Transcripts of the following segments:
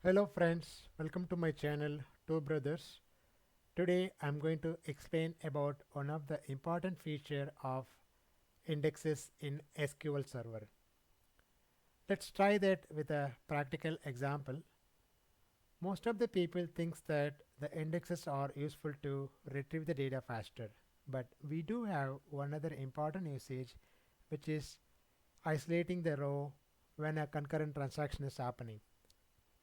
Hello friends, welcome to my channel Two Brothers. Today I'm going to explain about one of the important feature of indexes in SQL Server. Let's try that with a practical example. Most of the people thinks that the indexes are useful to retrieve the data faster, but we do have one other important usage, which is isolating the row when a concurrent transaction is happening.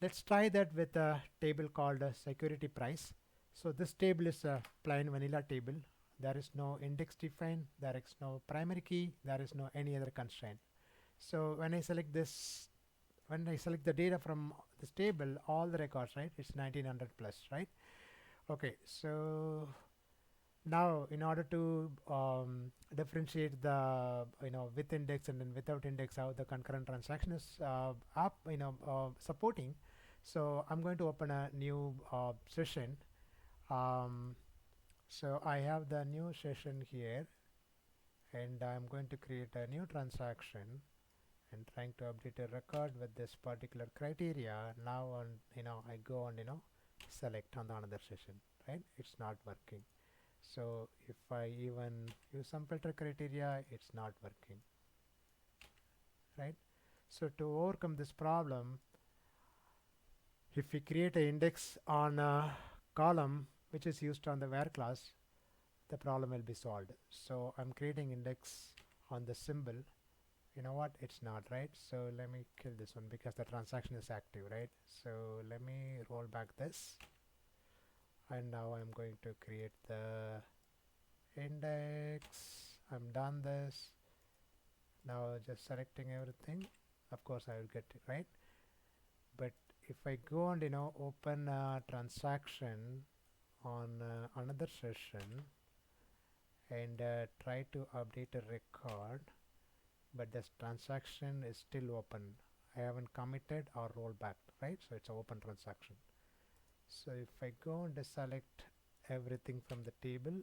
Let's try that with a table called a security price. So this table is a plain vanilla table. There is no index defined, there is no primary key, there is no any other constraint. So when I select this, when I select the data from this table, all the records, right, it's 1900 plus, right? Okay, so now in order to differentiate the with index and then without index how the concurrent transaction is supporting, so I'm going to open a new session. um, so I have the new session here and I'm going to create a new transaction and trying to update a record with this particular criteria. Now on I go and select on the another session, right? It's not working. So if I even use some filter criteria, it's not working, right? So to overcome this problem, if we create an index on a column which is used on the where class, the problem will be solved. So I'm creating index on the symbol. You know what? It's not, right? So let me kill this one because the transaction is active, right? So let me roll back this. And now I'm going to create the index. I'm done this. Now just selecting everything. Of course I will get it right. But if I go and open a transaction on another session and try to update a record, but this transaction is still open. I haven't committed or rolled back, right? So it's an open transaction. So if I go and select everything from the table,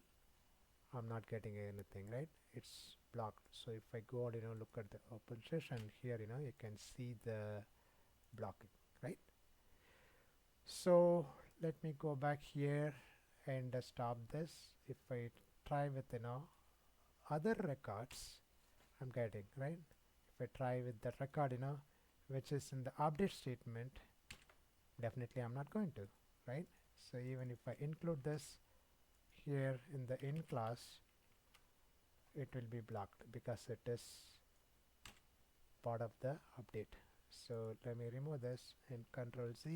I'm not getting anything, right? It's blocked. So if I go and look at the open session here, you can see the blocking, right? So let me go back here and stop this. If I try with other records, I'm getting, right? If I try with the record which is in the update statement, definitely I'm not going to, right? So even if I include this here in the in class, it will be blocked because it is part of the update. So let me remove this and Control Z.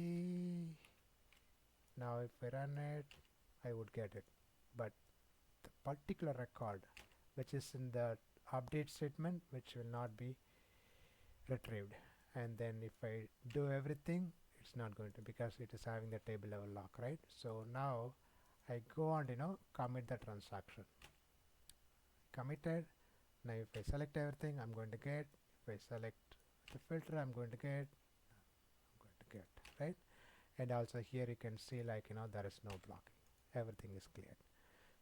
Now if I run it, I would get it, but the particular record which is in the update statement, which will not be retrieved. And then if I do everything, it's not going to, because it is having the table level lock, right? So now I go and commit the transaction. Committed. Now if I select everything, I'm going to get. If I select the filter, I'm going to get. Right? And also here you can see like there is no blocking. Everything is clear.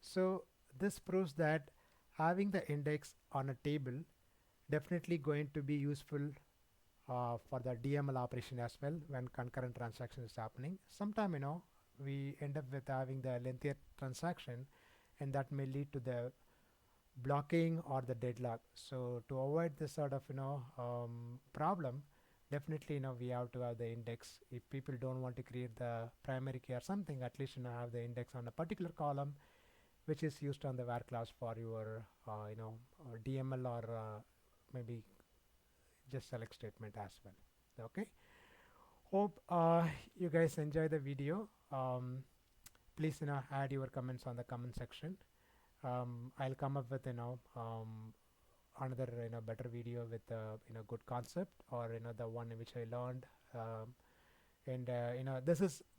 So this proves that having the index on a table definitely going to be useful for the DML operation as well when concurrent transaction is happening. Sometime we end up with having the lengthier transaction, and that may lead to the blocking or the deadlock. So to avoid this sort of problem, definitely we have to have the index. If people don't want to create the primary key or something, at least have the index on a particular column which is used on the var class for your DML or maybe just select statement as well. Okay, hope you guys enjoy the video. Please add your comments on the comment section. I'll come up with another better video with good concept, or the one which I learned, and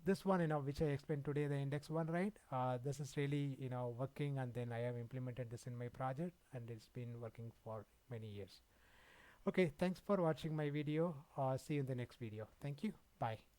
this one which I explained today, the index one, right? This is really working, and then I have implemented this in my project and it's been working for many years. Okay, thanks for watching my video. See you in the next video. Thank you. Bye.